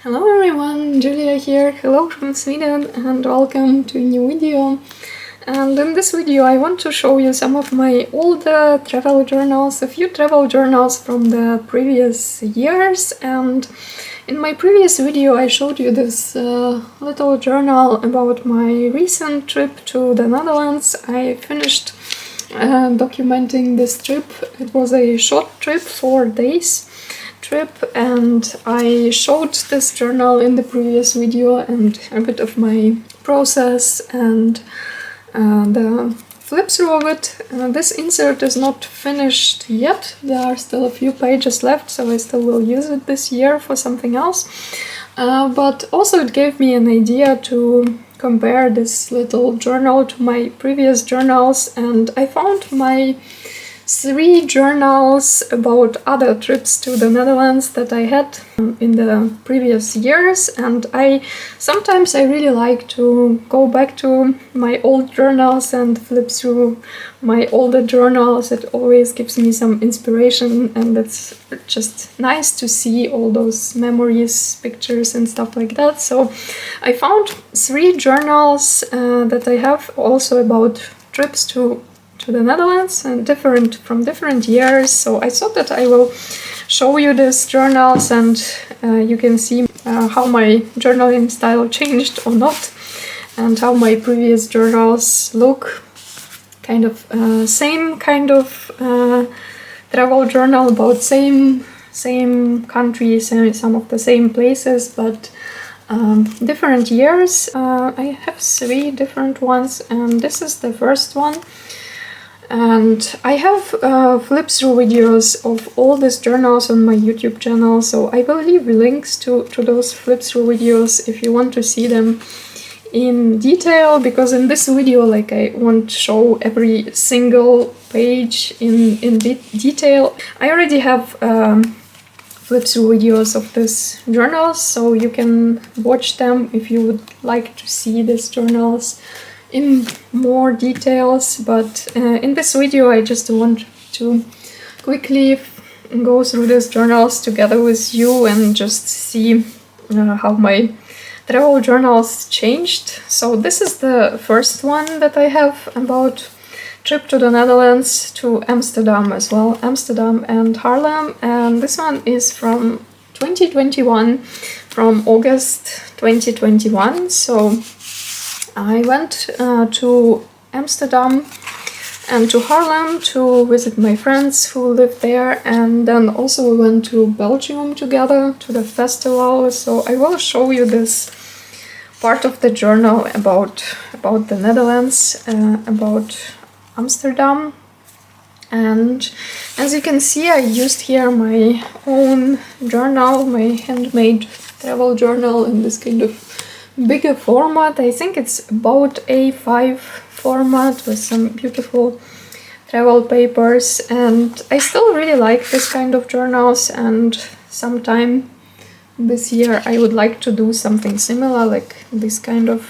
Hello everyone, Julia here. Hello from Sweden and welcome to a new video. And in this video I want to show you some of my old travel journals, a few travel journals from the previous years. And in my previous video I showed you this little journal about my recent trip to the Netherlands. I finished documenting this trip. It was a short trip, 4 days trip, and I showed this journal in the previous video and a bit of my process and the flip through of it. This insert is not finished yet. There are still a few pages left, so I still will use it this year for something else. But also it gave me an idea to compare this little journal to my previous journals, and I found my 3 journals about other trips to the Netherlands that I had in the previous years. And sometimes I really like to go back to my old journals and flip through my older journals. It always gives me some inspiration, and it's just nice to see all those memories, pictures and stuff like that. So I found 3 journals that I have also about trips to the Netherlands and from different years. So I thought that I will show you these journals, and you can see how my journaling style changed or not, and how my previous journals look. Kind of same kind of travel journal about same countries and some of the same places, but different years. I have 3 different ones, and this is the first one. And I have flip through videos of all these journals on my YouTube channel, so I will leave links to those flip through videos if you want to see them in detail, because in this video I won't show every single page in detail. I already have flip through videos of these journals, so you can watch them if you would like to see these journals in more details. But in this video I just want to quickly go through these journals together with you and just see how my travel journals changed. So this is the first one that I have about trip to the Netherlands, to Amsterdam as well, Amsterdam and Haarlem, and this one is from 2021, from August 2021. So I went to Amsterdam and to Haarlem to visit my friends who live there, and then also we went to Belgium together to the festival. So I will show you this part of the journal about the Netherlands, about Amsterdam. And as you can see, I used here my own journal, my handmade travel journal, in this kind of bigger format. I think it's about A5 format with some beautiful travel papers, and I still really like this kind of journals, and sometime this year I would like to do something similar, like this kind of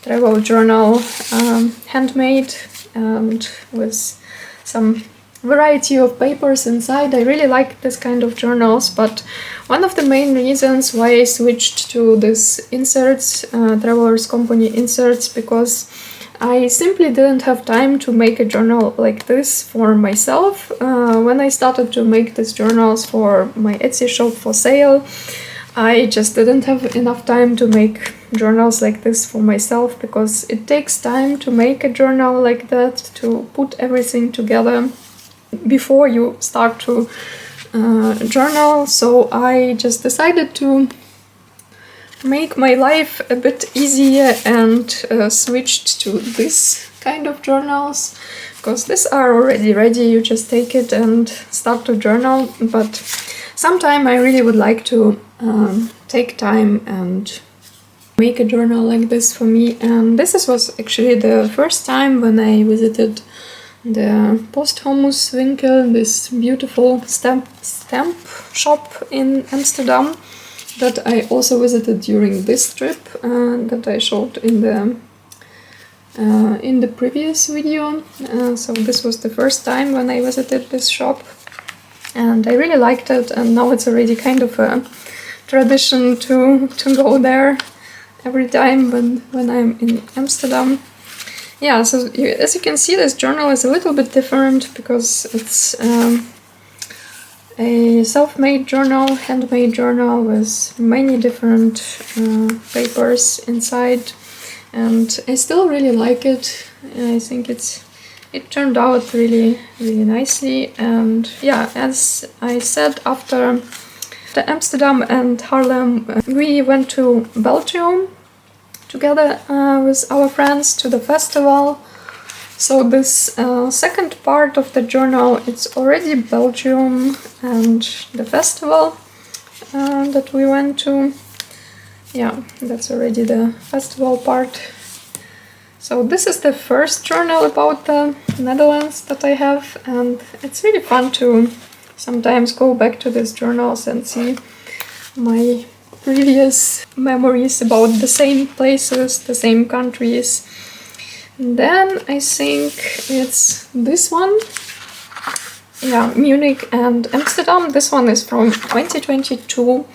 travel journal, handmade and with some variety of papers inside. I really like this kind of journals, but one of the main reasons why I switched to this inserts, Travelers Company inserts, because I simply didn't have time to make a journal like this for myself. When I started to make these journals for my Etsy shop for sale, I just didn't have enough time to make journals like this for myself, because it takes time to make a journal like that, to put everything together before you start to journal. So I just decided to make my life a bit easier and switched to this kind of journals, because these are already ready. You just take it and start to journal. But sometime I really would like to take time and make a journal like this for me. And this was actually the first time when I visited the Posthumuswinkel, this beautiful stamp shop in Amsterdam that I also visited during this trip, that I showed in the previous video. So this was the first time when I visited this shop, and I really liked it, and now it's already kind of a tradition to go there every time when I'm in Amsterdam. Yeah, so as you can see, this journal is a little bit different because it's a self-made journal, handmade journal with many different papers inside, and I still really like it. I think it turned out really nicely. And yeah, as I said, after the Amsterdam and Haarlem, we went to Belgium together with our friends to the festival. So this second part of the journal, it's already Belgium and the festival that we went to. Yeah, that's already the festival part. So this is the first journal about the Netherlands that I have, and it's really fun to sometimes go back to these journals and see my previous memories about the same places, the same countries. And then I think it's this one. Yeah, Munich and Amsterdam. This one is from 2022.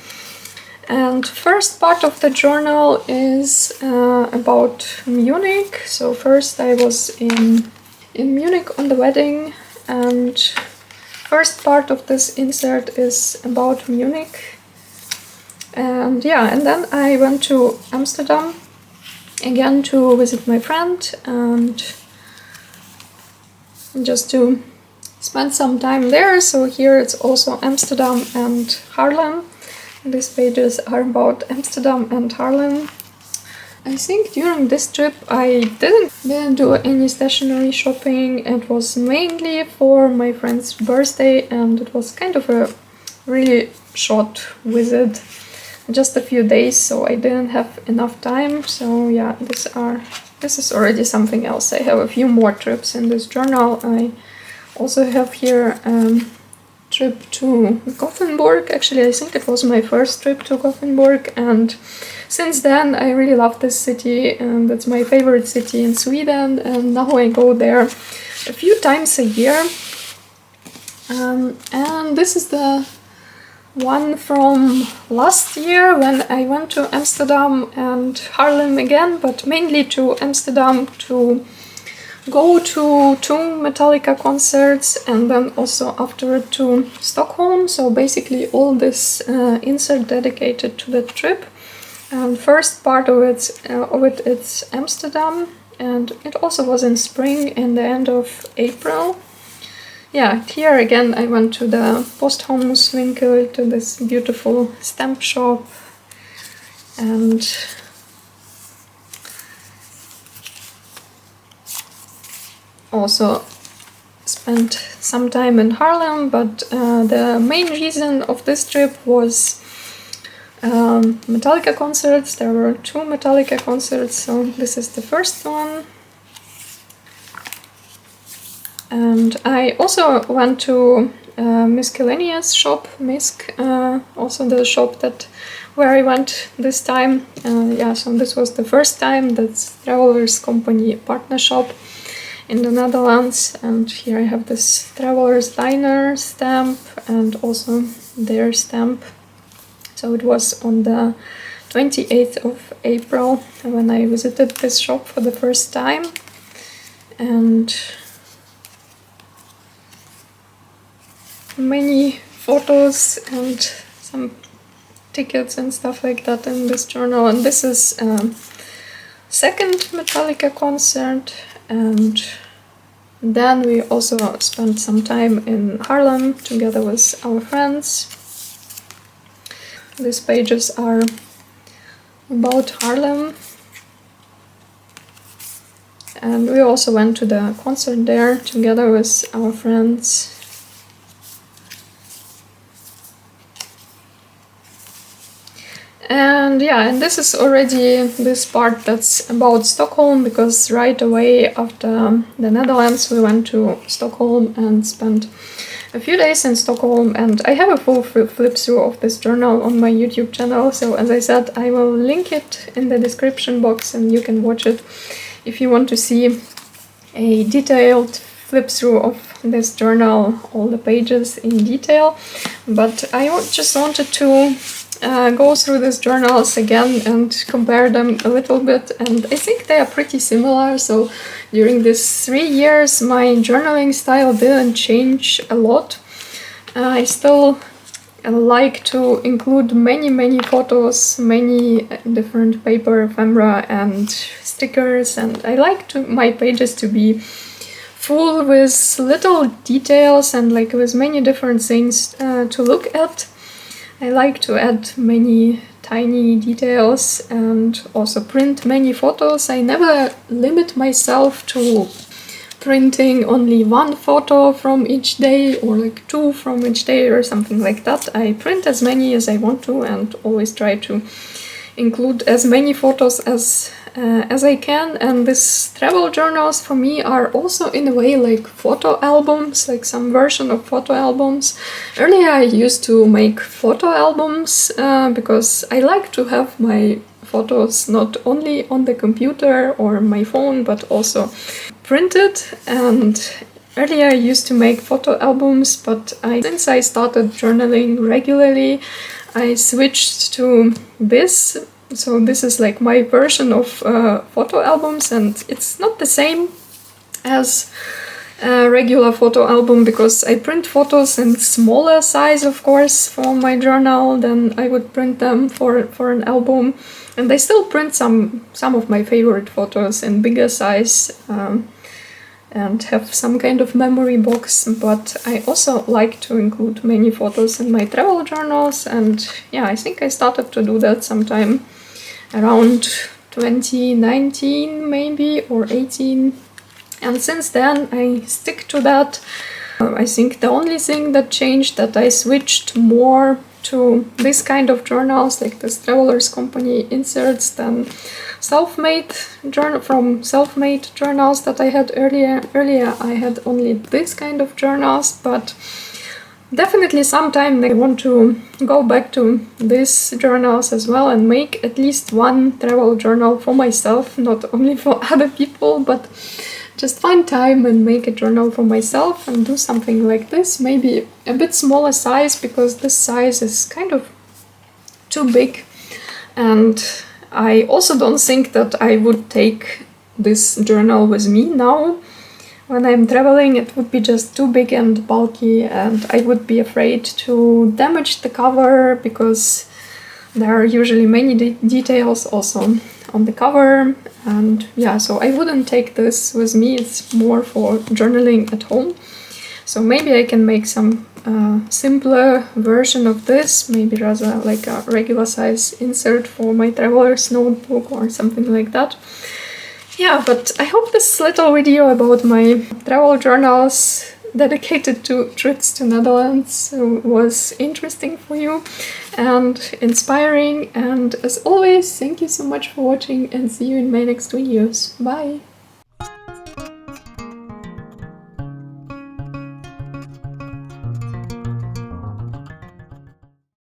And first part of the journal is about Munich. So first I was in Munich on the wedding, and first part of this insert is about Munich. And yeah, and then I went to Amsterdam again to visit my friend and just to spend some time there. So here it's also Amsterdam and Haarlem. These pages are about Amsterdam and Haarlem. I think during this trip I didn't do any stationery shopping. It was mainly for my friend's birthday, and it was kind of a really short visit, just a few days, so I didn't have enough time. So yeah, this is already something else. I have a few more trips in this journal. I also have here trip to Gothenburg. Actually, I think it was my first trip to Gothenburg, and since then I really love this city, and it's my favorite city in Sweden, and now I go there a few times a year. And this is the one from last year when I went to Amsterdam and Haarlem again, but mainly to Amsterdam to go to 2 Metallica concerts, and then also afterward to Stockholm. So basically all this insert dedicated to the trip. And first part of it it's Amsterdam, and it also was in spring, in the end of April. Yeah, here again I went to the Posthumuswinkel, to this beautiful stamp shop, and also spent some time in Haarlem, but the main reason of this trip was Metallica concerts. There were 2 Metallica concerts, so this is the first one. And I also went to Miscellaneous shop, Misk, also the shop where I went this time. Yeah, so this was the first time that's Travelers Company partner shop in the Netherlands, and here I have this Travelers Diner stamp and also their stamp. So it was on the 28th of April when I visited this shop for the first time, and many photos and some tickets and stuff like that in this journal. And this is second Metallica concert, and then we also spent some time in Haarlem together with our friends. These pages are about Haarlem, and we also went to the concert there together with our friends. And yeah, and this is already this part that's about Stockholm, because right away after the Netherlands we went to Stockholm and spent a few days in Stockholm, and I have a full flip through of this journal on my YouTube channel, so as I said, I will link it in the description box and you can watch it if you want to see a detailed flip through of this journal, all the pages in detail. But I just wanted to go through these journals again and compare them a little bit, and I think they are pretty similar. So during these 3 years my journaling style didn't change a lot. I still like to include many photos, many different paper ephemera and stickers, and I like my pages to be full with little details and like with many different things to look at. I like to add many tiny details and also print many photos. I never limit myself to printing only one photo from each day or like 2 from each day or something like that. I print as many as I want to and always try to include as many photos as I can. And these travel journals for me are also in a way like photo albums, like some version of photo albums. Earlier I used to make photo albums because I like to have my photos not only on the computer or my phone but also printed. And earlier I used to make photo albums, but since I started journaling regularly I switched to this. So this is like my version of photo albums, and it's not the same as a regular photo album because I print photos in smaller size, of course, for my journal than I would print them for an album. And I still print some of my favorite photos in bigger size and have some kind of memory box, but I also like to include many photos in my travel journals. And yeah, I think I started to do that sometime around 2019 maybe, or 18, and since then I stick to that. I think the only thing that changed, that I switched more to this kind of journals, like this Travelers Company inserts, than self-made journals that I had earlier. Earlier I had only this kind of journals, but definitely sometime I want to go back to these journals as well and make at least one travel journal for myself, not only for other people, but just find time and make a journal for myself and do something like this, maybe a bit smaller size, because this size is kind of too big. And I also don't think that I would take this journal with me now. When I'm traveling, it would be just too big and bulky, and I would be afraid to damage the cover because there are usually many details also on the cover. And yeah, so I wouldn't take this with me. It's more for journaling at home. So maybe I can make some simpler version of this, maybe rather like a regular size insert for my traveler's notebook or something like that. Yeah, but I hope this little video about my travel journals dedicated to trips to Netherlands was interesting for you and inspiring. And as always, thank you so much for watching, and see you in my next videos. Bye!